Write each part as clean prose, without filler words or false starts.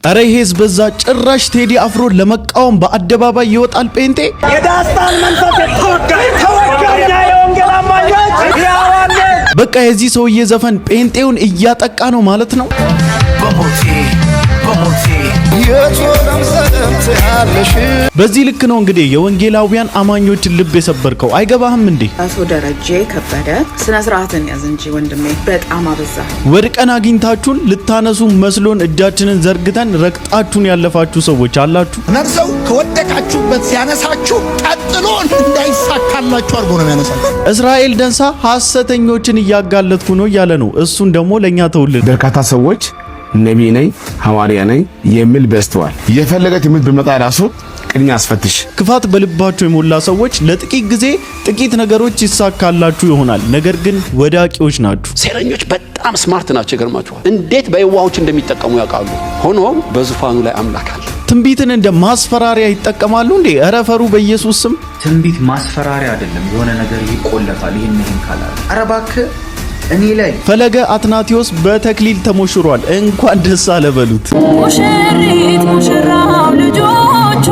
አረ ይሄስ በዛ ጭራሽ ቴዲ አፍሮ ለመቃወም በአደባባይ ይወጣል ጴንጤ የዳስታን መንፈስ ተወጋኛ የወንጌል አማኞች ያዋለ በቃ የዚህ ሰውዬ ዘፈን ጴንጤውን እያጠቃ ነው ማለት ነው። በዚህ ልክ ነው እንግዲህ የወንጌላውያን አማኞችን ልብ የሰበርከው አይገባህም እንዴ? አቶ ደረጀ ከበደ ስነ ስርዓትን ያዝ እንጂ ወንድሜ በጣም አበዛ። ወድቀን አግኝታችሁን ልታነሱ መስሎን እጃችንን ዘርግተን ረግጣችሁን ያለፋችሁ ሰዎች አላችሁ። ነርሰው ከወደቃችሁበት ሲያነሳችሁ ቀጥሎ እንዳይሳካላችሁ አርጎ ነው ያነሳችሁ። እስራኤል ደንሳ ሐሰተኞችን እያጋለጥኩ ነው ያለ ነው። እሱን ደግሞ ለኛ ተውልን። በርካታ ሰዎች ነብይ ነኝ ሐዋርያ ነኝ የሚል በስተዋል። የፈለገ ትምህርት ቢመጣ ራሱ ቅድሚያ አስፈትሽ። ክፋት በልባቸው የሞላ ሰዎች ለጥቂት ጊዜ ጥቂት ነገሮች ይሳካላችሁ ይሆናል፣ ነገር ግን ወዳቂዎች ናችሁ። ሴረኞች በጣም ስማርት ናቸው። ይገርማችኋል እንዴት በየዋሆች እንደሚጠቀሙ ያውቃሉ። ሆኖም በዙፋኑ ላይ አምላክ አለ። ትንቢትን እንደ ማስፈራሪያ ይጠቀማሉ እንዴ? ኧረ ፈሩ በኢየሱስ ስም። ትንቢት ማስፈራሪያ አይደለም። የሆነ ነገር ይቆለፋል። ይሄን ካላለ ኧረ እባክህ እኔ ላይ ፈለገ አትናቴዎስ በተክሊል ተሞሽሯል። እንኳን ደስ አለ በሉት። ሙሽሪት ሙሽራው ልጆቿ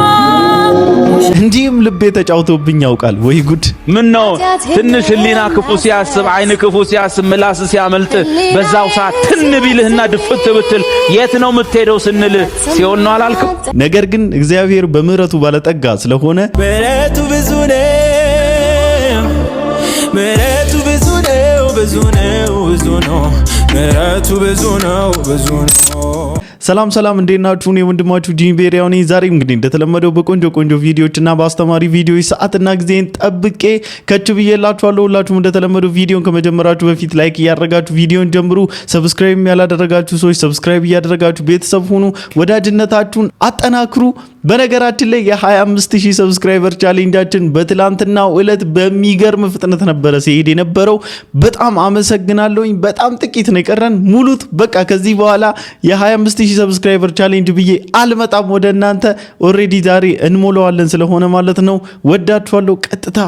እንዲህም ልቤ ተጫውቶብኝ ያውቃል። ወይ ጉድ! ምን ነው ትንሽ ህሊና ክፉ ሲያስብ አይን ክፉ ሲያስብ ምላስ ሲያመልጥ በዛው ሰዓት ትን ቢልህና ድፍት ብትል የት ነው የምትሄደው ስንል ሲሆን ነው አላልክም? ነገር ግን እግዚአብሔር በምህረቱ ባለጠጋ ስለሆነ ምሕረቱ ብዙ ነው፣ ምሕረቱ ብዙ ነው፣ ብዙ ነው፣ ብዙ ነው፣ ምሕረቱ ብዙ ነው፣ ብዙ ነው። ሰላም ሰላም፣ እንዴት ናችሁ? እኔ ወንድማችሁ ጂሚ ቤሪያው ነኝ። ዛሬ እንግዲህ እንደተለመደው በቆንጆ ቪዲዮዎችና በአስተማሪ ቪዲዮዎች ሰዓትና ጊዜን ጠብቄ ከች ብዬላችኋለሁ። ሁላችሁም እንደተለመደው ቪዲዮን ከመጀመራችሁ በፊት ላይክ እያደረጋችሁ ቪዲዮን ጀምሩ። ሰብስክራይብ ያላደረጋችሁ ሰዎች ሰብስክራይብ እያደረጋችሁ ቤተሰብ ሁኑ። ወዳጅነታችሁን አጠናክሩ። በነገራችን ላይ የ25000 ሰብስክራይበር ቻሌንጃችን በትላንትናው ዕለት በሚገርም ፍጥነት ነበረ ሲሄድ የነበረው። በጣም አመሰግናለሁኝ። በጣም ጥቂት ነው የቀረን ሙሉት። በቃ ከዚህ በኋላ የ25000 ሰብስክራይበር ቻሌንጅ ብዬ አልመጣም ወደ እናንተ። ኦሬዲ ዛሬ እንሞላዋለን ስለሆነ ማለት ነው። ወዳችኋለሁ። ቀጥታ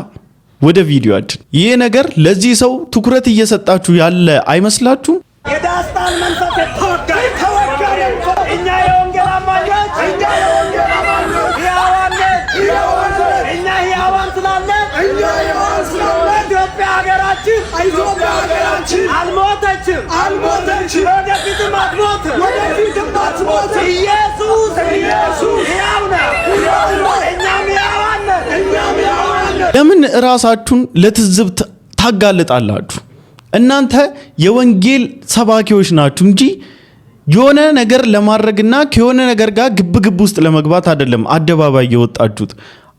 ወደ ቪዲዮአችን። ይሄ ነገር ለዚህ ሰው ትኩረት እየሰጣችሁ ያለ አይመስላችሁም? የዳስታን መንፈስ ተወጋኛ እኛ የወንጌል አማኞች ያዋን ስላለ ኢትዮጵያ ሀገራችን አልሞተችም፣ ወደፊትም አትሞትም። ኢየሱስ ሕያው ነው፣ እኛም ሕያዋን ነን። ለምን ራሳችሁን ለትዝብት ታጋልጣላችሁ? እናንተ የወንጌል ሰባኪዎች ናችሁ እንጂ የሆነ ነገር ለማድረግና ከሆነ ነገር ጋር ግብግብ ውስጥ ለመግባት አይደለም አደባባይ የወጣችሁት።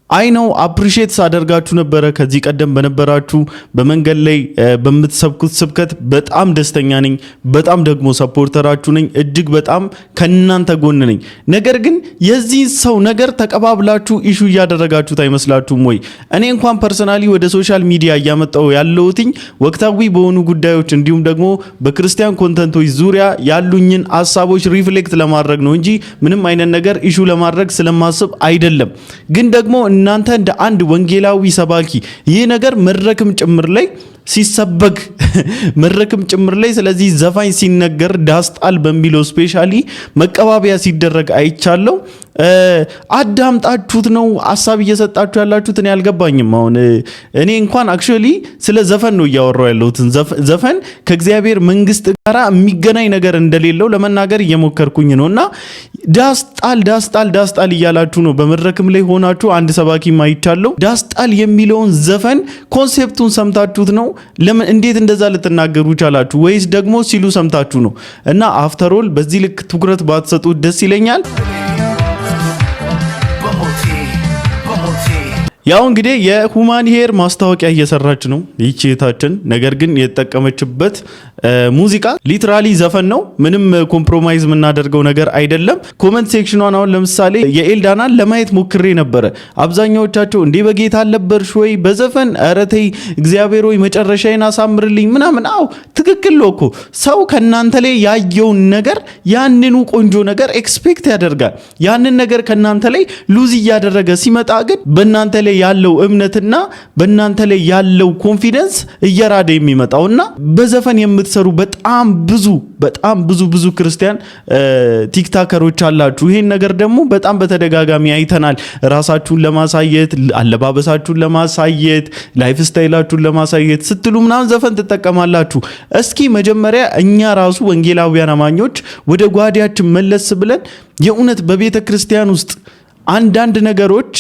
አይ ነው አፕሪሺየት ሳደርጋችሁ ነበረ ከዚህ ቀደም በነበራችሁ በመንገድ ላይ በምትሰብኩት ስብከት በጣም ደስተኛ ነኝ። በጣም ደግሞ ሰፖርተራችሁ ነኝ። እጅግ በጣም ከናንተ ጎን ነኝ። ነገር ግን የዚህ ሰው ነገር ተቀባብላችሁ ኢሹ እያደረጋችሁት አይመስላችሁም ወይ? እኔ እንኳን ፐርሰናሊ ወደ ሶሻል ሚዲያ እያመጣው ያለውትኝ ወቅታዊ በሆኑ ጉዳዮች እንዲሁም ደግሞ በክርስቲያን ኮንተንቶች ዙሪያ ያሉኝን ሐሳቦች ሪፍሌክት ለማድረግ ነው እንጂ ምንም አይነት ነገር ኢሹ ለማድረግ ስለማስብ አይደለም። ግን ደግሞ እናንተ እንደ አንድ ወንጌላዊ ሰባኪ ይህ ነገር መድረክም ጭምር ላይ ሲሰበክ መድረክም ጭምር ላይ ስለዚህ ዘፋኝ ሲነገር ዳስጣል በሚለው ስፔሻሊ መቀባበያ ሲደረግ አይቻለው። አዳምጣችሁት ነው ሐሳብ እየሰጣችሁ ያላችሁት? እኔ አልገባኝም። አሁን እኔ እንኳን አክቹአሊ ስለ ዘፈን ነው እያወራው ያለሁት። ዘፈን ከእግዚአብሔር መንግስት ጋር የሚገናኝ ነገር እንደሌለው ለመናገር እየሞከርኩኝ ነውና ዳስጣል እያላችሁ ነው በመድረክም ላይ ሆናችሁ አንድ ሰባኪ ማይቻለው ዳስጣል የሚለውን ዘፈን ኮንሴፕቱን ሰምታችሁት ነው? ለምን እንዴት እንደዛ ልትናገሩ ቻላችሁ? ወይስ ደግሞ ሲሉ ሰምታችሁ ነው? እና አፍተር ኦል በዚህ ልክ ትኩረት ባትሰጡት ደስ ይለኛል። ያው እንግዲህ የሁማን ሄር ማስታወቂያ እየሰራች ነው ይህች እህታችን። ነገር ግን የተጠቀመችበት ሙዚቃ ሊትራሊ ዘፈን ነው። ምንም ኮምፕሮማይዝ የምናደርገው ነገር አይደለም። ኮሜንት ሴክሽኗን አሁን ለምሳሌ የኤልዳናን ለማየት ሞክሬ ነበረ። አብዛኛዎቻቸው እንዴ በጌታ አልነበርሽ ወይ በዘፈን ኧረ ተይ እግዚአብሔር ወይ መጨረሻዬን አሳምርልኝ ምናምን። አው ትክክል ነው እኮ ሰው ከናንተ ላይ ያየውን ነገር ያንኑ ቆንጆ ነገር ኤክስፔክት ያደርጋል። ያንን ነገር ከናንተ ላይ ሉዝ እያደረገ ሲመጣ ግን በእናንተ ላይ ላይ ያለው እምነትና በእናንተ ላይ ያለው ኮንፊደንስ እየራደ የሚመጣውና በዘፈን የምትሰሩ በጣም ብዙ ክርስቲያን ቲክታከሮች አላችሁ። ይሄን ነገር ደግሞ በጣም በተደጋጋሚ አይተናል። ራሳችሁን ለማሳየት፣ አለባበሳችሁን ለማሳየት፣ ላይፍ ስታይላችሁን ለማሳየት ስትሉ ምናምን ዘፈን ትጠቀማላችሁ። እስኪ መጀመሪያ እኛ ራሱ ወንጌላውያን አማኞች ወደ ጓዳችን መለስ ብለን የእውነት በቤተ ክርስቲያን ውስጥ አንዳንድ ነገሮች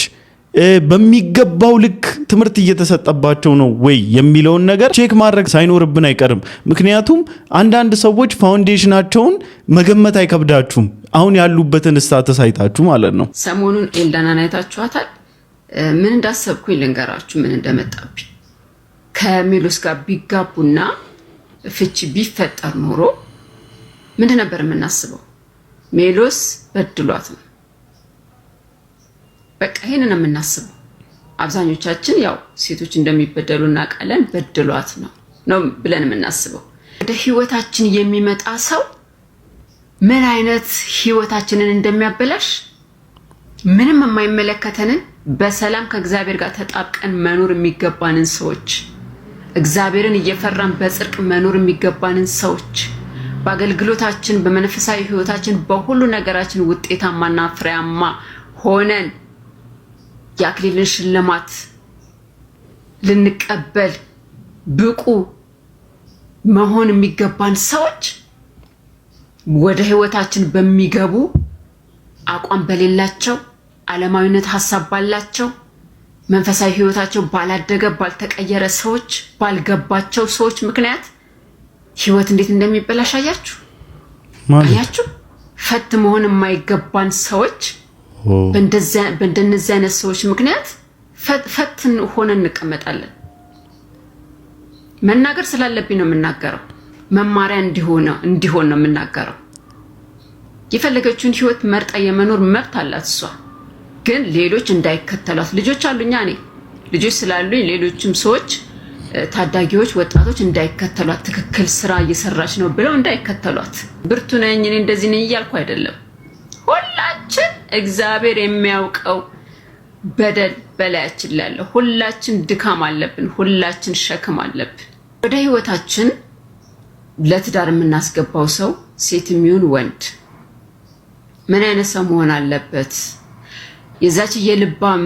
በሚገባው ልክ ትምህርት እየተሰጠባቸው ነው ወይ የሚለውን ነገር ቼክ ማድረግ ሳይኖርብን አይቀርም። ምክንያቱም አንዳንድ ሰዎች ፋውንዴሽናቸውን መገመት አይከብዳችሁም፣ አሁን ያሉበትን ስታተስ አይታችሁ ማለት ነው። ሰሞኑን ኤልዳናን አይታችኋታል። ምን እንዳሰብኩኝ ልንገራችሁ፣ ምን እንደመጣብኝ። ከሜሎስ ጋር ቢጋቡና ፍቺ ቢፈጠር ኖሮ ምንድን ነበር የምናስበው? ሜሎስ በድሏት ነው። በቃ ይሄንን የምናስበው አብዛኞቻችን ያው ሴቶች እንደሚበደሉ እናውቃለን። በድሏት ነው ብለን የምናስበው። ወደ ህይወታችን የሚመጣ ሰው ምን አይነት ህይወታችንን እንደሚያበላሽ ምንም የማይመለከተንን በሰላም ከእግዚአብሔር ጋር ተጣብቀን መኖር የሚገባንን ሰዎች፣ እግዚአብሔርን እየፈራን በጽድቅ መኖር የሚገባንን ሰዎች፣ በአገልግሎታችን በመንፈሳዊ ህይወታችን በሁሉ ነገራችን ውጤታማና ፍሬያማ ሆነን የአክሊልን ሽልማት ልንቀበል ብቁ መሆን የሚገባን ሰዎች ወደ ህይወታችን በሚገቡ አቋም በሌላቸው ዓለማዊነት ሐሳብ ባላቸው መንፈሳዊ ህይወታቸው ባላደገ ባልተቀየረ ሰዎች ባልገባቸው ሰዎች ምክንያት ህይወት እንዴት እንደሚበላሽ አያችሁ። ፈት መሆን የማይገባን ሰዎች በእንደነዚህ አይነት ሰዎች ምክንያት ፈትን ሆነን እንቀመጣለን። መናገር ስላለብኝ ነው የምናገረው። መማሪያ እንዲሆን ነው የምናገረው። የፈለገችውን ህይወት መርጣ የመኖር መብት አላት እሷ። ግን ሌሎች እንዳይከተሏት። ልጆች አሉኛ፣ እኔ ልጆች ስላሉኝ ሌሎችም ሰዎች ታዳጊዎች፣ ወጣቶች እንዳይከተሏት፣ ትክክል ስራ እየሰራች ነው ብለው እንዳይከተሏት። ብርቱ ነኝ እኔ እንደዚህ ነኝ እያልኩ አይደለም። ሁላችን እግዚአብሔር የሚያውቀው በደል በላያችን ላይ አለ። ሁላችን ድካም አለብን። ሁላችን ሸክም አለብን። ወደ ህይወታችን ለትዳር የምናስገባው ሰው ሴትም ይሁን ወንድ ምን አይነት ሰው መሆን አለበት? የዛች የልባም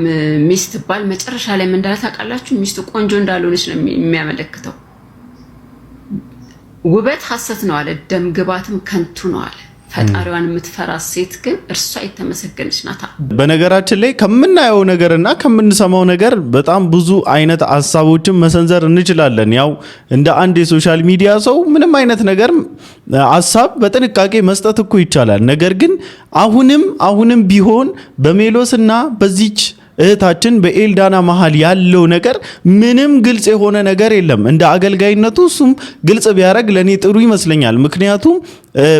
ሚስት ባል መጨረሻ ላይ ምን እንዳለ ታውቃላችሁ? ሚስቱ ቆንጆ እንዳልሆነች ነው የሚያመለክተው። ውበት ሐሰት ነው አለ፣ ደም ግባትም ከንቱ ነው አለ። ፈጣሪዋን የምትፈራ ሴት ግን እርሷ የተመሰገነች ናት። በነገራችን ላይ ከምናየው ነገርና ከምንሰማው ነገር በጣም ብዙ አይነት ሐሳቦችን መሰንዘር እንችላለን። ያው እንደ አንድ የሶሻል ሚዲያ ሰው ምንም አይነት ነገር ሐሳብ በጥንቃቄ መስጠት እኮ ይቻላል። ነገር ግን አሁንም ቢሆን በሜሎስና በዚች እህታችን በኤልዳና መሃል ያለው ነገር ምንም ግልጽ የሆነ ነገር የለም። እንደ አገልጋይነቱ እሱም ግልጽ ቢያደርግ ለኔ ጥሩ ይመስለኛል። ምክንያቱም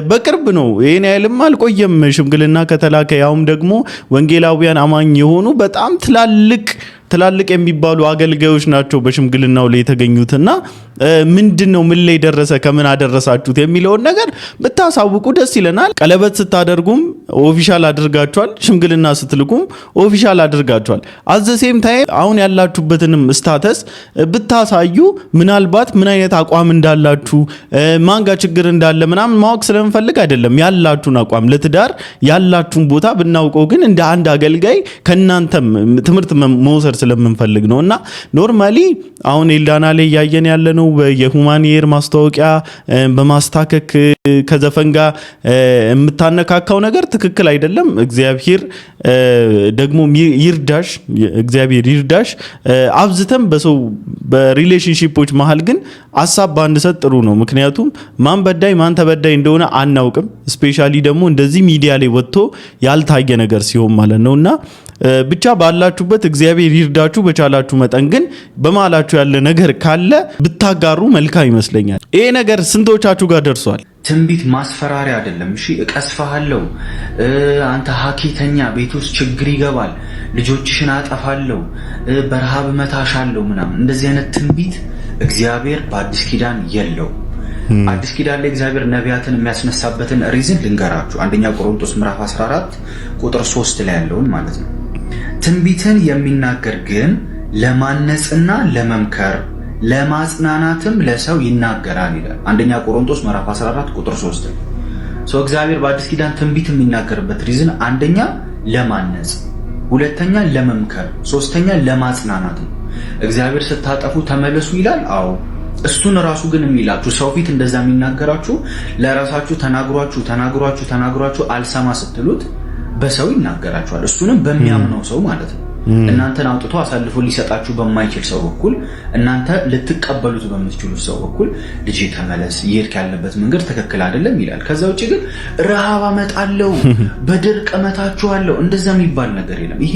በቅርብ ነው፣ ይሄን ያህልም አልቆየም ሽምግልና ከተላከ፣ ያውም ደግሞ ወንጌላውያን አማኝ የሆኑ በጣም ትላልቅ የሚባሉ አገልጋዮች ናቸው በሽምግልናው ላይ የተገኙትና ምንድነው ምን ላይ ደረሰ ከምን አደረሳችሁት የሚለውን ነገር ብታሳውቁ ደስ ይለናል። ቀለበት ስታደርጉም ኦፊሻል አድርጋችኋል፣ ሽምግልና ስትልኩም ኦፊሻል አድርጋችኋል። አዘሴም ታይም አሁን ያላችሁበትንም ስታተስ ብታሳዩ ምናልባት ምን አይነት አቋም እንዳላችሁ ማንጋ ችግር እንዳለ ምናምን ማወቅ ስለምፈልግ አይደለም፣ ያላችሁን አቋም ለትዳር ያላችሁን ቦታ ብናውቀው ግን እንደ አንድ አገልጋይ ከናንተም ትምህርት መውሰድ ስለምንፈልግ ነውና ኖርማሊ አሁን ኤልዳና ላይ ያየን ያለነው የሁማን ኤር ማስታወቂያ በማስታከክ ከዘፈን ጋር የምታነካካው ነገር ትክክል አይደለም። እግዚአብሔር ደግሞ ይርዳሽ። አብዝተን በሰው በሪሌሽንሺፖች መሃል ግን ሐሳብ ባንሰጥ ጥሩ ነው። ምክንያቱም ማን በዳይ ማን ተበዳይ እንደሆነ አናውቅም። ስፔሻሊ ደግሞ እንደዚህ ሚዲያ ላይ ወጥቶ ያልታየ ነገር ሲሆን ማለት ነውና ብቻ ባላችሁበት እግዚአብሔር ይርዳችሁ። በቻላችሁ መጠን ግን በማላችሁ ያለ ነገር ካለ ብታጋሩ መልካም ይመስለኛል። ይሄ ነገር ስንቶቻችሁ ጋር ደርሷል? ትንቢት ማስፈራሪያ አይደለም። እሺ እቀስፋለሁ፣ አንተ ሀኬተኛ፣ ቤት ውስጥ ችግር ይገባል፣ ልጆችሽን አጠፋለሁ፣ በረሃብ መታሻለሁ ምናምን እንደዚህ አይነት ትንቢት እግዚአብሔር በአዲስ ኪዳን የለው። አዲስ ኪዳን ላይ እግዚአብሔር ነቢያትን የሚያስነሳበትን ሪዝን ልንገራችሁ። አንደኛ ቆሮንቶስ ምዕራፍ 14 ቁጥር 3 ላይ ያለውን ማለት ነው። ትንቢትን የሚናገር ግን ለማነጽና ለመምከር ለማጽናናትም ለሰው ይናገራል ይላል። አንደኛ ቆሮንቶስ ምዕራፍ 14 ቁጥር 3 ሰው እግዚአብሔር በአዲስ ኪዳን ትንቢት የሚናገርበት ሪዝን አንደኛ ለማነጽ፣ ሁለተኛ ለመምከር፣ ሶስተኛ ለማጽናናት ነው። እግዚአብሔር ስታጠፉ ተመለሱ ይላል። አዎ እሱን ራሱ ግን የሚላችሁ ሰው ፊት እንደዛ የሚናገራችሁ ለራሳችሁ ተናግሯችሁ አልሰማ ስትሉት በሰው ይናገራችኋል። እሱንም በሚያምነው ሰው ማለት ነው። እናንተን አውጥቶ አሳልፎ ሊሰጣችሁ በማይችል ሰው በኩል እናንተ ልትቀበሉት በምትችሉት ሰው በኩል ልጅ ተመለስ፣ ይርክ ያለበት መንገድ ትክክል አይደለም ይላል። ከዛ ውጪ ግን ረሃብ አመጣለሁ፣ በድርቅ እመታችኋለሁ እንደዛ የሚባል ነገር የለም። ይሄ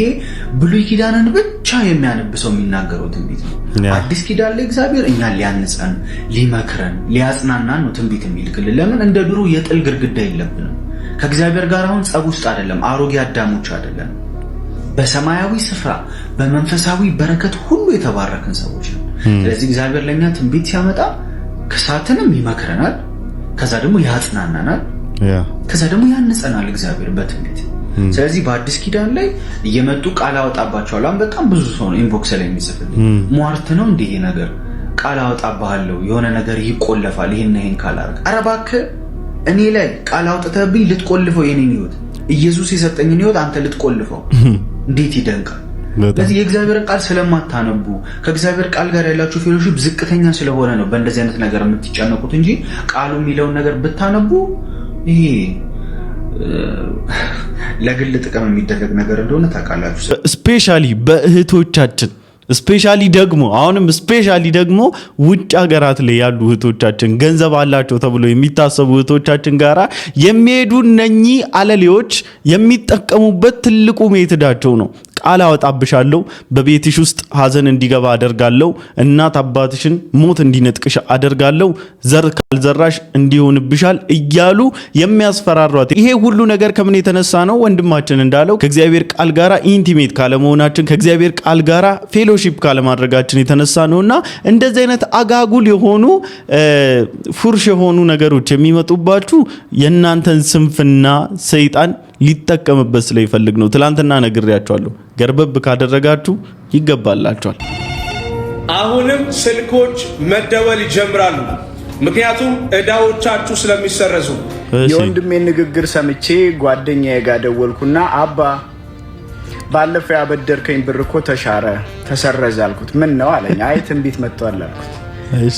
ብሉይ ኪዳንን ብቻ የሚያነብሰው የሚናገረው ትንቢት ነው። አዲስ ኪዳን ላይ እግዚአብሔር እኛን ሊያንጸን፣ ሊመክረን፣ ሊያጽናናን ነው ትንቢት የሚልክልን። ለምን እንደ ድሮ የጥል ግድግዳ የለብንም። ከእግዚአብሔር ጋር አሁን ጸብ ውስጥ አይደለም፣ አሮጌ አዳሞች አይደለም። በሰማያዊ ስፍራ በመንፈሳዊ በረከት ሁሉ የተባረክን ሰዎች ነን። ስለዚህ እግዚአብሔር ለኛ ትንቢት ሲያመጣ ከሳትንም ይመክረናል፣ ከዛ ደግሞ ያጽናናናል፣ ከዛ ደግሞ ያንጸናል እግዚአብሔር በትንቢት። ስለዚህ በአዲስ ኪዳን ላይ እየመጡ ቃል አወጣባቸዋል። አሁን በጣም ብዙ ሰው ነው ኢንቦክስ ላይ የሚጽፍልኝ ሟርት ነው እንዲህ ነገር ቃል አወጣባለሁ የሆነ ነገር ይቆለፋል ይሄን ካላረክ ኧረ እባክህ እኔ ላይ ቃል አውጥተህብኝ ልትቆልፈው የኔን ህይወት ኢየሱስ የሰጠኝን ህይወት አንተ ልትቆልፈው እንዴት ይደንቃል። ስለዚህ የእግዚአብሔርን ቃል ስለማታነቡ ከእግዚአብሔር ቃል ጋር ያላችሁ ፌሎሺፕ ዝቅተኛ ስለሆነ ነው በእንደዚህ አይነት ነገር የምትጨነቁት እንጂ ቃሉ የሚለውን ነገር ብታነቡ ይሄ ለግል ጥቅም የሚደረግ ነገር እንደሆነ ታውቃላችሁ። ስፔሻሊ በእህቶቻችን ስፔሻሊ ደግሞ ውጭ ሀገራት ላይ ያሉ እህቶቻችን ገንዘብ አላቸው ተብሎ የሚታሰቡ እህቶቻችን ጋራ የሚሄዱ እነኚህ አለሌዎች የሚጠቀሙበት ትልቁ ሜትዳቸው ነው። ቃል አወጣብሻለሁ፣ በቤትሽ ውስጥ ሀዘን እንዲገባ አደርጋለሁ፣ እናት አባትሽን ሞት እንዲነጥቅሽ አደርጋለሁ፣ ዘር ካልዘራሽ እንዲሆንብሻል እያሉ የሚያስፈራሯት። ይሄ ሁሉ ነገር ከምን የተነሳ ነው? ወንድማችን እንዳለው ከእግዚአብሔር ቃል ጋራ ኢንቲሜት ካለመሆናችን ከእግዚአብሔር ቃል ጋራ ፌሎሺፕ ካለማድረጋችን የተነሳ ነውና እንደዚህ አይነት አጋጉል የሆኑ ፉርሽ የሆኑ ነገሮች የሚመጡባችሁ የእናንተን ስንፍና ሰይጣን ሊጠቀምበት ስለይፈልግ ነው። ትላንትና ነግሬያችኋለሁ። ገርበብ ካደረጋችሁ ይገባላችኋል። አሁንም ስልኮች መደወል ይጀምራሉ፣ ምክንያቱም እዳዎቻችሁ ስለሚሰረዙ። የወንድሜን ንግግር ሰምቼ ጓደኛዬ ጋር ደወልኩና አባ ባለፈው ያበደርከኝ ብር እኮ ተሰረዘ አልኩት። ምን ነው አለኝ። አይ ትንቢት መጥቷል አልኩት።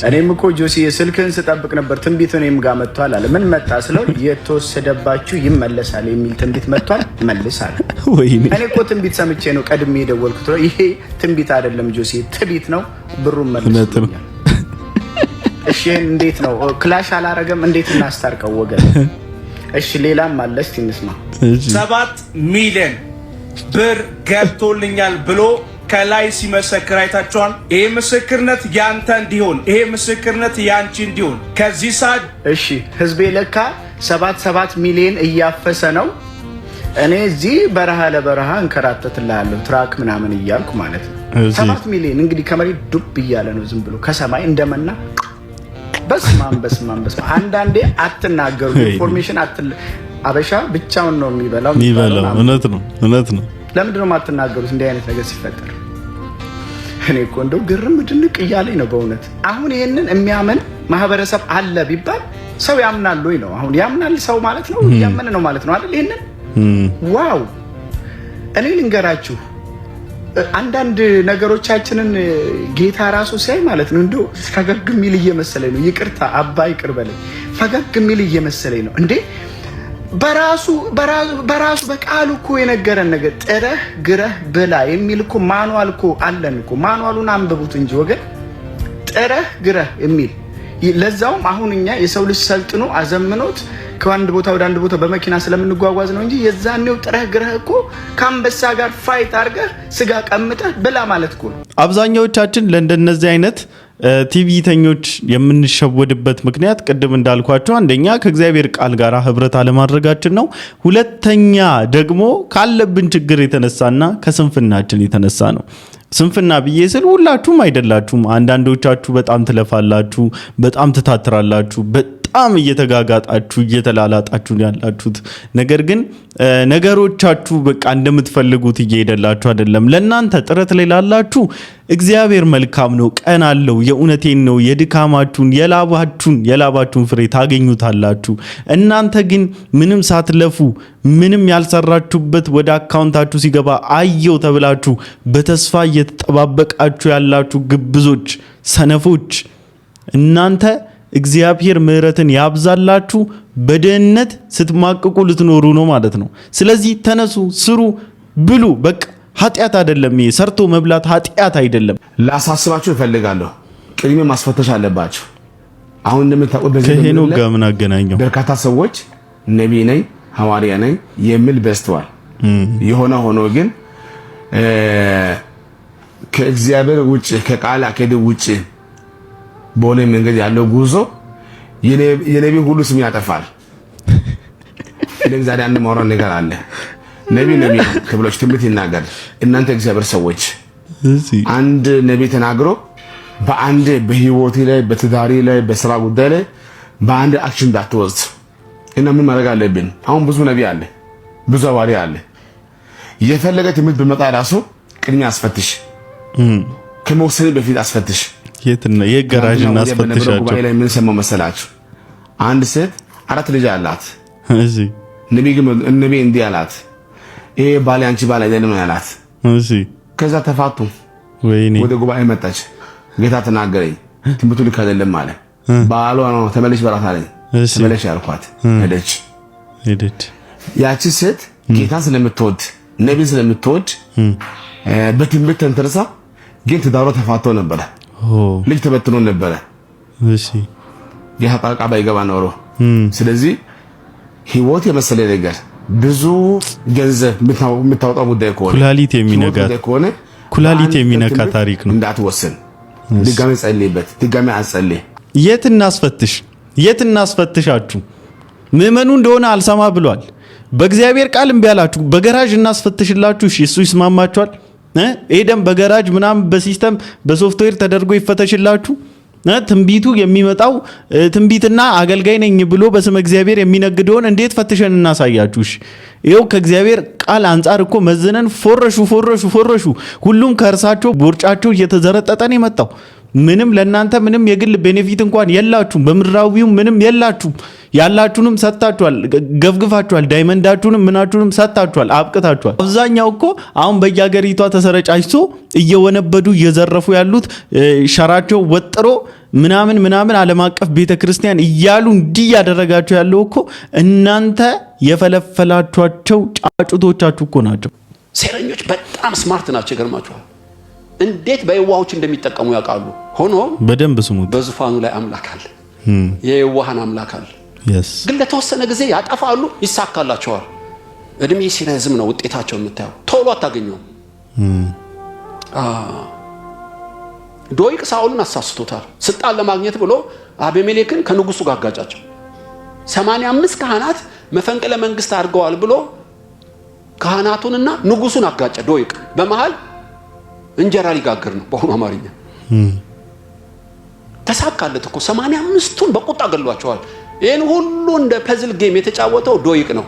እኔም እኮ ጆሲ ስልክህን ስጠብቅ ነበር ትንቢት እኔም ጋር መጥቷል አለ። ምን መጣ ስለው የተወሰደባችሁ ይመለሳል የሚል ትንቢት መጥቷል መልስ አለ። እኔ እኮ ትንቢት ሰምቼ ነው ቀድሜ የደወልኩት። ይሄ ትንቢት አይደለም ጆሲ ትንቢት ነው፣ ብሩን መልስ። እሺ እንዴት ነው ክላሽ አላረገም? እንዴት እናስታርቀው ወገን? እሺ ሌላም አለ እስቲ እንስማ። 7 ሚሊዮን ብር ገብቶልኛል ብሎ ከላይ ሲመሰክር አይታችኋል። ይሄ ምስክርነት ያንተ እንዲሆን፣ ይሄ ምስክርነት ያንቺ እንዲሆን ከዚህ ሰዓት እሺ ህዝቤ ለካ 7 ሚሊዮን እያፈሰ ነው። እኔ እዚህ በረሃ ለበረሃ እንከራተትልሃለሁ ትራክ ምናምን እያልኩ ማለት ነው። 7 ሚሊዮን እንግዲህ ከመሬት ዱብ እያለ ነው ዝም ብሎ ከሰማይ እንደመና። በስማም አንዳንዴ አትናገሩ ኢንፎርሜሽን አበሻ ብቻውን ነው የሚበላው። እውነት ነው። ለምንድን ነው የማትናገሩት እንዲህ አይነት ነገር ሲፈጠር? እኔ እኮ እንደው ግርም ድንቅ እያለኝ ነው በእውነት። አሁን ይሄንን የሚያምን ማህበረሰብ አለ ቢባል ሰው ያምናል ወይ ነው? አሁን ያምናል ሰው ማለት ነው ያመነ ነው ማለት ነው አይደል? ይሄንን ዋው! እኔ ልንገራችሁ አንዳንድ ነገሮቻችንን ጌታ ራሱ ሲያይ ማለት ነው እንደው ፈገግ የሚል እየመሰለኝ ነው። ይቅርታ አባ ይቅር በለኝ። ፈገግ የሚል እየመሰለኝ ነው እንዴ በራሱ በቃሉ እኮ የነገረን ነገር ጥረህ ግረህ ብላ የሚል እኮ ማኑዋል እኮ አለን እኮ። ማኑዋሉን አንብቡት እንጂ ወገን፣ ጥረህ ግረህ የሚል ለዛውም አሁን እኛ የሰው ልጅ ሰልጥኖ አዘምኖት ከአንድ ቦታ ወደ አንድ ቦታ በመኪና ስለምንጓጓዝ ነው እንጂ የዛኔው ጥረህ ግረህ እኮ ከአንበሳ ጋር ፋይት አድርገህ ስጋ ቀምጠህ ብላ ማለት እኮ ነው። አብዛኛዎቻችን ለእንደነዚህ አይነት ቲቪተኞች የምንሸወድበት ምክንያት ቅድም እንዳልኳቸው አንደኛ ከእግዚአብሔር ቃል ጋር ህብረት አለማድረጋችን ነው። ሁለተኛ ደግሞ ካለብን ችግር የተነሳና ከስንፍናችን የተነሳ ነው። ስንፍና ብዬ ስል ሁላችሁም አይደላችሁም። አንዳንዶቻችሁ በጣም ትለፋላችሁ፣ በጣም ትታትራላችሁ፣ በጣም እየተጋጋጣችሁ እየተላላጣችሁ ያላችሁት። ነገር ግን ነገሮቻችሁ በቃ እንደምትፈልጉት እየሄደላችሁ አይደለም። ለእናንተ ጥረት ላይ ላላችሁ እግዚአብሔር መልካም ነው፣ ቀን አለው። የእውነቴን ነው። የድካማችሁን የላባችሁን ፍሬ ታገኙታላችሁ። እናንተ ግን ምንም ሳትለፉ ምንም ያልሰራችሁበት ወደ አካውንታችሁ ሲገባ አየው ተብላችሁ በተስፋ እየተጠባበቃችሁ ያላችሁ ግብዞች፣ ሰነፎች እናንተ እግዚአብሔር ምሕረትን ያብዛላችሁ በደህንነት ስትማቅቁ ልትኖሩ ነው ማለት ነው። ስለዚህ ተነሱ፣ ስሩ፣ ብሉ። በቃ ኃጢአት አይደለም ይሄ። ሰርቶ መብላት ኃጢአት አይደለም። ላሳስባችሁ እፈልጋለሁ። ቅድሜ ማስፈተሽ አለባችሁ። አሁን እንደምታውቁት በዚህ ከሄኖክ ጋር ምን አገናኘው? በርካታ ሰዎች ነቢይ ነኝ ሐዋርያ ነኝ የሚል በዝተዋል። የሆነ ሆኖ ግን ከእግዚአብሔር ውጪ ከቃል አካሄድ ውጪ በሆነ መንገድ ያለው ጉዞ የነቢይ ሁሉ ስም ያጠፋል። ለዛሬ አንድ ማውራው ነገር አለ። ነቢይ ነው ተብሎች ትንቢት ይናገር። እናንተ እግዚአብሔር ሰዎች አንድ ነቢይ ተናግሮ በአንድ በህይወቴ ላይ በትዳሬ ላይ በስራ ጉዳይ ላይ በአንድ አክሽን እንዳትወስድ እና ምን ማድረግ አለብን? አሁን ብዙ ነቢይ አለ፣ ብዙ ሐዋርያ አለ። የፈለገ ትምህርት በመጣ ራሱ ቅድሚያ አስፈትሽ። ከመወሰን በፊት አስፈትሽ። የትና የጋራጅና አስፈትሻቸው። ጉባኤ ላይ ምን ሰማው መሰላችሁ? አንድ ሴት 4 ልጅ አላት። እሺ ነቢይ እንዲህ አላት፣ ይሄ ባል አንቺ ባል አይደለም ያላት። እሺ ከዛ ተፋቱ። ወይኔ ወደ ጉባኤ መጣች። ጌታ ተናገረኝ፣ ትምህርቱ ልክ አይደለም አለ። ባሏ ነው ተመለሽ በራት አለኝ። ተመለሽ ያልኳት ሄደች። ያቺ ሴት ጌታን ስለምትወድ ነቢይን ስለምትወድ በትምህርት ተንተርሳ ግን ትዳሯ ተፋቶ ነበረ። ልጅ ተበትኖ ነበረ። እሺ ጌታ ጣልቃ ባይገባ ኖሮ። ስለዚህ ህይወት የመሰለ ነገር ብዙ ገንዘብ የምታወጣው ጉዳይ ከሆነ ኩላሊት የሚነካ ታሪክ ነው። እንዳትወስን። ድጋሜ ጸልይበት። ድጋሜ አጸልይ። የት እናስፈትሻችሁ? ምዕመኑ እንደሆነ አልሰማ ብሏል። በእግዚአብሔር ቃል እምቢ አላችሁ። በገራጅ እናስፈትሽላችሁ። እሺ እሱ ይስማማችኋል? ኤደም በገራጅ ምናምን በሲስተም በሶፍትዌር ተደርጎ ይፈተሽላችሁ። ትንቢቱ የሚመጣው ትንቢትና አገልጋይ ነኝ ብሎ በስመ እግዚአብሔር የሚነግደውን እንዴት ፈትሸን እናሳያችሁ? እሺ ይኸው ከእግዚአብሔር ቃል አንጻር እኮ መዝነን ፎረሹ። ሁሉም ከእርሳቸው ቦርጫቸው እየተዘረጠጠን የመጣው ምንም ለእናንተ ምንም የግል ቤኔፊት እንኳን የላችሁም። በምድራዊው ምንም የላችሁም። ያላችሁንም ሰጣችኋል፣ ገፍግፋችኋል። ዳይመንዳችሁንም ምናችሁንም ሰጣችኋል፣ አብቅታችኋል። አብዛኛው እኮ አሁን በየሀገሪቷ ተሰረጫጭቶ እየወነበዱ እየዘረፉ ያሉት ሸራቸው ወጥሮ ምናምን ዓለም አቀፍ ቤተክርስቲያን እያሉ እንዲህ ያደረጋቸው ያለው እኮ እናንተ የፈለፈላችኋቸው ጫጩቶቻችሁ እኮ ናቸው። ሴረኞች በጣም ስማርት ናቸው። ይገርማችኋል እንዴት በየዋሆች እንደሚጠቀሙ ያውቃሉ። ሆኖ በደንብ ስሙት። በዙፋኑ ላይ አምላክ አለ፣ የየዋሃን አምላክ አለ። ግን ለተወሰነ ጊዜ ያጠፋሉ፣ ይሳካላቸዋል። እድሜ ሲረዝም ነው ውጤታቸው የምታየው። ቶሎ አታገኘውም። ዶይቅ ሳኦልን አሳስቶታል። ስልጣን ለማግኘት ብሎ አቤሜሌክን ከንጉሱ ጋር አጋጫቸው። 85 ካህናት መፈንቅለ መንግስት አድርገዋል ብሎ ካህናቱንና ንጉሱን አጋጨ። ዶይቅ በመሃል እንጀራ ሊጋግር ነው በሆነ አማርኛ። ተሳካለት እኮ 85ቱን በቁጣ ገሏቸዋል። ይሄን ሁሉ እንደ ፐዝል ጌም የተጫወተው ዶይቅ ነው።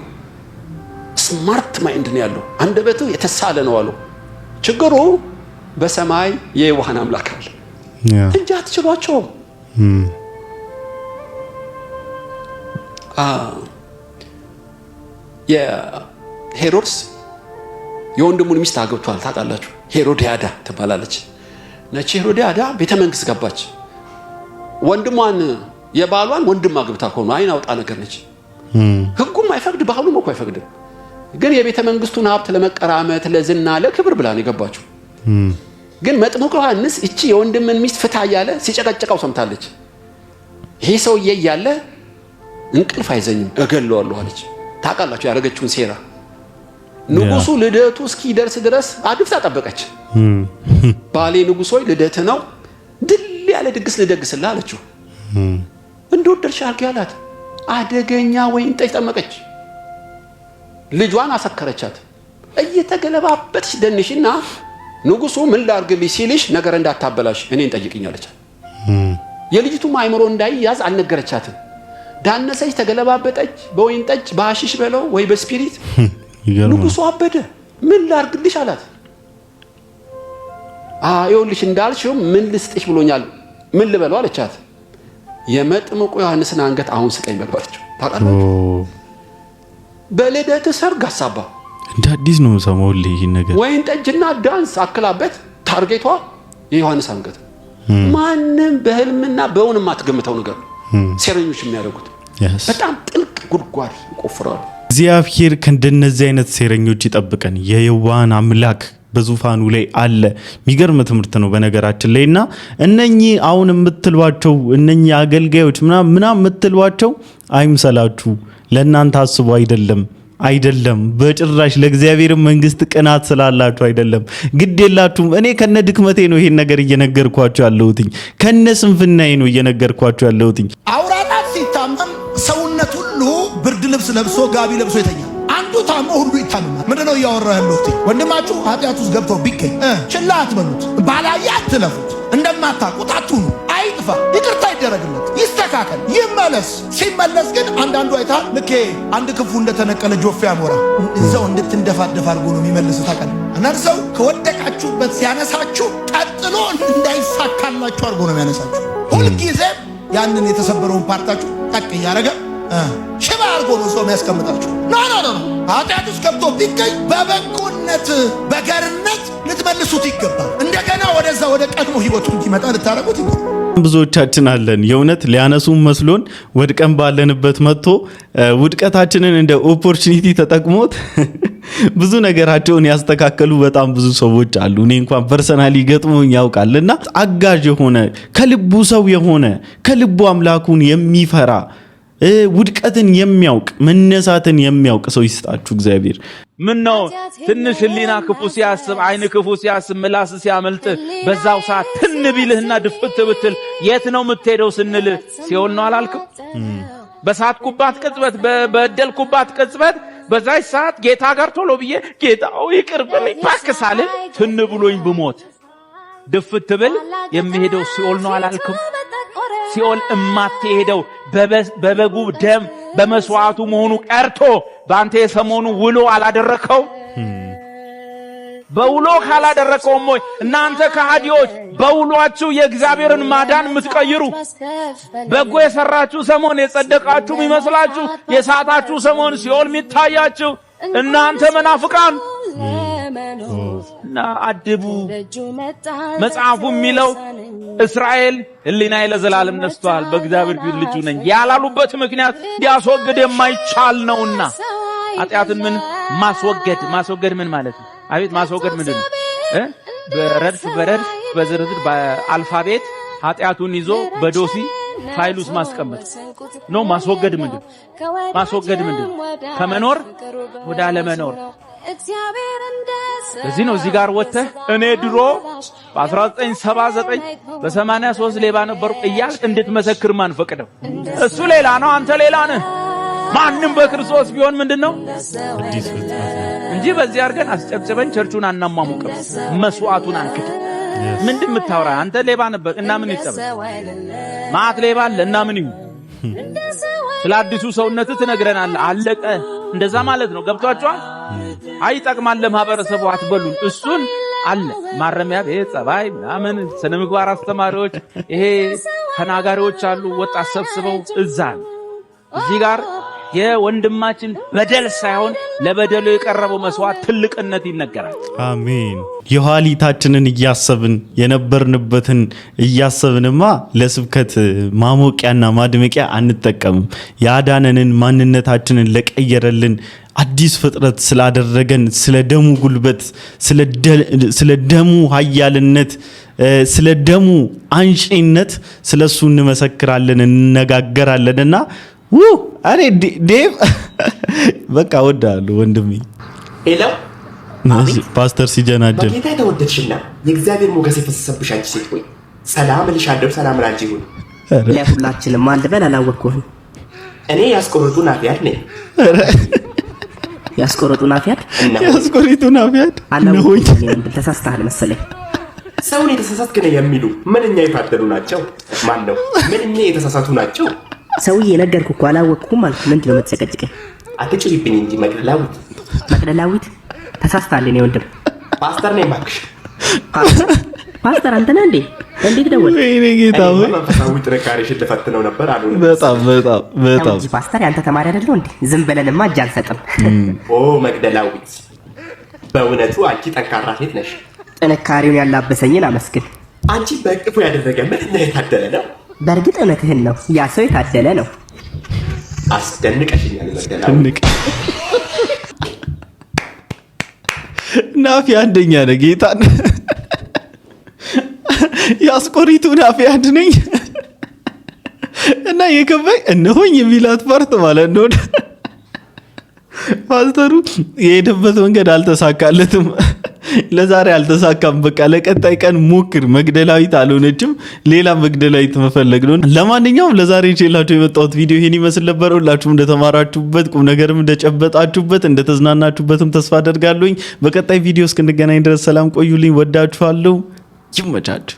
ስማርት ማይንድ ነው ያለው፣ አንደበቱ የተሳለ ነው አለው። ችግሩ በሰማይ የዋሃን አምላክ አለ እንጂ አትችሏቸውም። የሄሮድስ የወንድሙን ሚስት አግብቷል ታውቃላችሁ። ሄሮዲያዳ ትባላለች። ነች ሄሮዲያዳ ቤተ መንግስት ገባች። ወንድሟን የባሏን ወንድም አግብታ ሆኖ አይን አውጣ ነገር ነች። ህጉም አይፈቅድ፣ ባህሉም እኮ አይፈቅድም። ግን የቤተ መንግስቱን ሀብት ለመቀራመት ለዝና ለክብር ብላ ነው የገባችው። ግን መጥምቁ ዮሐንስ እቺ የወንድምን ሚስት ፍታ እያለ ሲጨቀጨቀው ሰምታለች። ይሄ ሰውዬ እያለ እንቅልፍ አይዘኝም እገለዋለሁ አለች። ታውቃላችሁ ያደረገችውን ሴራ። ንጉሱ ልደቱ እስኪደርስ ድረስ አድፍታ ጠበቀች። ባሌ ንጉስ ሆይ ልደት ነው፣ ድል ያለ ድግስ ልደግስልህ አለችው። እንደወደድሽ አድርጊ አላት። አደገኛ ወይን ጠጅ ጠመቀች። ልጇን አሰከረቻት። እየተገለባበጥሽ ደንሽና ንጉሱ ምን ላድርግልሽ ሲልሽ ነገር እንዳታበላሽ እኔን ጠይቅኝ አለቻት። የልጅቱም አይምሮ እንዳይያዝ አልነገረቻትም። ዳነሰች፣ ተገለባበጠች፣ በወይን ጠጅ በአሽሽ በለው ወይ በስፒሪት ንጉሱ አበደ። ምን ላርግልሽ አላት። ይኸውልሽ እንዳልሽው ምን ልስጥሽ ብሎኛል፣ ምን ልበለው አለቻት። የመጥምቁ ዮሐንስን አንገት አሁን ስጠኝ በሏቸው። ታውቃላችሁ በልደት ሰርግ አሳባ እንደ አዲስ ነው ሰማው ይሄ ነገር ወይን ጠጅና ዳንስ አክላበት ታርጌቷ የዮሐንስ አንገት። ማንም በህልምና በእውን ማትገምተው ነገር ሴረኞች የሚያደርጉት በጣም ጥልቅ ጉድጓድ ይቆፍራሉ። እግዚአብሔር ከእንደነዚህ አይነት ሴረኞች ይጠብቀን። የየዋሃን አምላክ በዙፋኑ ላይ አለ። የሚገርም ትምህርት ነው በነገራችን ላይና እነኚህ አሁን የምትሏቸው እነኚህ አገልጋዮች ምናምን የምትሏቸው አይምሰላችሁ። ለእናንተ አስቡ አይደለም በጭራሽ። ለእግዚአብሔር መንግስት ቅናት ስላላችሁ አይደለም። ግድ የላችሁም። እኔ ከነ ድክመቴ ነው ይሄን ነገር እየነገርኳችሁ ያለሁት፣ ከነ ስንፍናዬ ነው እየነገርኳችሁ ያለሁት። አውራጣት ሲታመም ሰውነት ሁሉ ብርድ ልብስ ለብሶ ጋቢ ለብሶ ይተኛል። አንዱ ታሞ ሁሉ ይታመማል። ምንድነው እያወራህ ያለሁት? ወንድማችሁ ኃጢአት ውስጥ ገብቶ ቢገኝ ችላ አትበሉት፣ ባላየ አትለፉት፣ እንደማታውቁት አትሁኑ። አይጥፋ፣ ይቅርታ ይደረግለት፣ ይስተካከል፣ ይመለስ። ሲመለስ ግን አንዳንዱ አይታ ልክ አንድ ክፉ እንደተነቀለ ጆፌ አሞራ እዛው እንድትንደፋደፍ አድርጎ ነው የሚመልስ። ታውቃለህ፣ አንዳንድ ሰው ከወደቃችሁበት ሲያነሳችሁ ቀጥሎ እንዳይሳካላችሁ አድርጎ ነው የሚያነሳችሁ። ሁልጊዜም ያንን የተሰበረውን ፓርታችሁ ጠቅ እያደረገ ሽባ አድርጎ ነው ሰው የሚያስቀምጣችሁ። ኖ ኃጢአት ውስጥ ገብቶ ቢገኝ በበጎነት በገርነት ልትመልሱት ይገባል። እንደገና ወደዛ ወደ ቀድሞ ህይወቱ እንዲመጣ ልታረጉት ይገባል። ብዙዎቻችን አለን የእውነት ሊያነሱን መስሎን ወድቀን ባለንበት መጥቶ ውድቀታችንን እንደ ኦፖርቹኒቲ ተጠቅሞት ብዙ ነገራቸውን ያስተካከሉ በጣም ብዙ ሰዎች አሉ። እኔ እንኳን ፐርሰናሊ ገጥሞኝ ያውቃልና አጋዥ የሆነ ከልቡ ሰው የሆነ ከልቡ አምላኩን የሚፈራ ውድቀትን የሚያውቅ መነሳትን የሚያውቅ ሰው ይስጣችሁ እግዚአብሔር። ምን ነው ትንሽ ህሊና ክፉ ሲያስብ አይን ክፉ ሲያስብ ምላስ ሲያመልጥ በዛው ሰዓት ትን ቢልህና ድፍት ብትል የት ነው የምትሄደው ስንል ሲኦል ነው አላልክም? በሳትኩባት ቅጽበት በበደልኩባት ቅጽበት በዛይ ሰዓት ጌታ ጋር ቶሎ ብዬ ጌታው ይቅር በለኝ ባክሳለ ትን ብሎኝ ብሞት ድፍት ብል የሚሄደው ሲኦል ነው አላልክም? ሲኦል እማትሄደው በበጉ ደም በመስዋዕቱ መሆኑ ቀርቶ ባንተ የሰሞኑ ውሎ አላደረከው? በውሎ ካላደረከውም ወይ እናንተ ከሃዲዎች በውሏችሁ የእግዚአብሔርን ማዳን የምትቀይሩ በጎ የሰራችሁ ሰሞን የጸደቃችሁ የሚመስላችሁ የሳታችሁ ሰሞን ሲኦል የሚታያችሁ እናንተ መናፍቃን እና አድቡ። መጽሐፉ የሚለው እስራኤል ህሊናዬ ለዘላለም ነስቷል በእግዚአብሔር ፊት ልጁ ነኝ ያላሉበት ምክንያት ያስወግድ የማይቻል ነውና ኃጢአትን ምን ማስወገድ ምን ማለት ነው? አቤት ማስወገድ ምንድን ነው? በረድፍ በዝርዝር በአልፋቤት ኃጢአቱን ይዞ በዶሲ ፋይሉስ ማስቀመጥ ነው። ማስወገድ ምንድን ነው? ከመኖር ወደ አለመኖር። እዚህ ነው እዚህ ጋር ወጥተህ እኔ ድሮ በ1979 በ83 ሌባ ነበርኩ እያልክ እንድትመሰክር ማን ፈቀደው? እሱ ሌላ ነው፣ አንተ ሌላ ነህ። ማንም በክርስቶስ ቢሆን ምንድነው እንጂ በዚህ አርገን አስጨብጨበን ቸርቹን አናማሙቅም፣ መስዋዕቱን አንክድ። ምንድን ምታወራ አንተ? ሌባ ነበር እና ምን ይጠበቅ? ማት ሌባ አለ እና ምን ይሁን? ስለ አዲሱ ሰውነት ትነግረናለህ። አለቀ። እንደዛ ማለት ነው። ገብቷችኋል? አይጠቅማል ለማህበረሰቡ አትበሉን። እሱን አለ ማረሚያ ቤት ጸባይ ምናምን ስነ ምግባር አስተማሪዎች ይሄ ተናጋሪዎች አሉ ወጣት ሰብስበው እዛ እዚህ ጋር የወንድማችን በደል ሳይሆን ለበደሉ የቀረበው መስዋዕት ትልቅነት ይነገራል። አሜን። የኋሊታችንን እያሰብን የነበርንበትን እያሰብንማ ለስብከት ማሞቂያና ማድመቂያ አንጠቀምም። ያዳነንን ማንነታችንን ለቀየረልን አዲስ ፍጥረት ስላደረገን ስለ ደሙ ጉልበት ስለ ደሙ ኃያልነት ስለ ደሙ አንሺነት ስለሱ እንመሰክራለን እንነጋገራለንና አሬ ዴቭ በቃ ወዳለሁ ወንድሜ ሄሎ ፓስተር ሲጀናጀል በጌታ የተወደድሽና የእግዚአብሔር ሞገስ የፈሰሰብሽ አንቺ ሴት ሆይ ሰላም እልሻለሁ። ሰላም ላንቺ ይሁን። ለሁላችንም አንድ በል አላወቅኩህም። እኔ ያስቆረጡ ናፊያት ነኝ። ያስቆረጡ ናፊያት አላወቅኩኝ። ተሳስተሃል መሰለኝ። ሰውን የተሳሳትክ ነህ የሚሉ ምንኛ የታደሉ ናቸው። ማን ነው ምንኛ የተሳሳቱ ናቸው? ሰውዬ ነገርኩ እኮ አላወቅኩም ማለት ምንድነው የምትሰቀጭቀኝ? አትጭሪብኝ እንጂ መቅደላዊት ተሳስተሃል። እኔ ወንድም ፓስተር ነኝ እባክሽ። ፓስተር አንተ ነህ እንዴ? እንዴት ደወል? ወይኔ ጌታ ሆይ መንፈሳዊ ጥንካሬሽን ልፈትነው ነበር አሉ። በጣም ፓስተር ያንተ ተማሪ አይደለው እንዴ? ዝም በለንማ እጅ አንሰጥም። ኦ መቅደላዊት፣ በእውነቱ አንቺ ጠንካራ ሴት ነሽ። ጥንካሬውን ያላበሰኝን አመስግን። አንቺ በእቅፉ ያደረገ ምንኛ የታደለ ነው። በእርግጥ እውነትህን ነው። ያ ሰው የታደለ ነው። አስደንቀሽኛል መቅደላዊት። ናፊ አንደኛ ነህ ጌታን ያስቆሪቱ ናፊ አንድ ነኝ እና የከበኝ እነሆኝ የሚላት ፓርት ማለት ነው። ፓስተሩ የሄደበት መንገድ አልተሳካለትም። ለዛሬ አልተሳካም። በቃ ለቀጣይ ቀን ሞክር። መግደላዊት አልሆነችም፣ ሌላ መግደላዊት መፈለግ ነው። ለማንኛውም ለዛሬ ይዤላችሁ የመጣሁት ቪዲዮ ይሄን ይመስል ነበር። ሁላችሁም እንደተማራችሁበት ቁም ነገርም እንደጨበጣችሁበት እንደተዝናናችሁበትም ተስፋ አደርጋለሁኝ። በቀጣይ ቪዲዮ እስክንገናኝ ድረስ ሰላም ቆዩልኝ። ወዳችኋለሁ። ይመቻችሁ።